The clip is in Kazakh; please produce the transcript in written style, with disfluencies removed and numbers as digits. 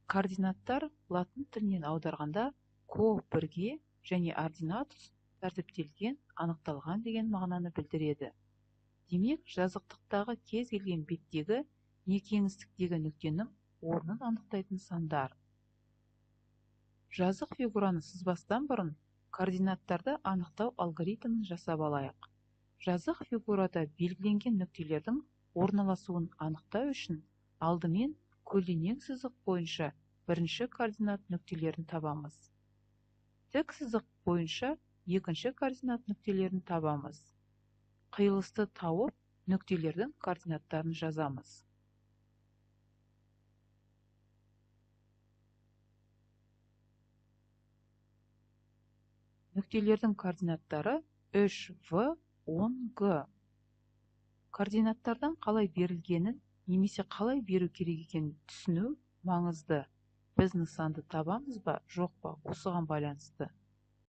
Координаттар латын тілінен аударғанда ко бірге және ординатус тәртіптелген, анықталған деген мағынаны білдіреді. Демек, жазықтықтағы кез келген беттегі не кеңістіктегі нүктенің орнын анықтайтын сандар. Жазық фигураны сызбастан бұрын координаттарды анықтау алгоритмін жасап алайық. Жазық фигурада белгіленген нүктелердің орналасуын анықтау үшін алдымен көлденең сызық бойынша бірінші координат нүктелерін табамыз. Тік сызық бойынша екінші координат нүктелерін табамыз. Қиылысты тауып, нүктелердің координаттарын жазамыз. Нүктелердің координаттары 3В, 10Г. Координаттардан қалай берілгенін немесе қалай беру керек екенін түсіну маңызды. Біз нысанды табамыз ба, жоқ па, осыған байланысты.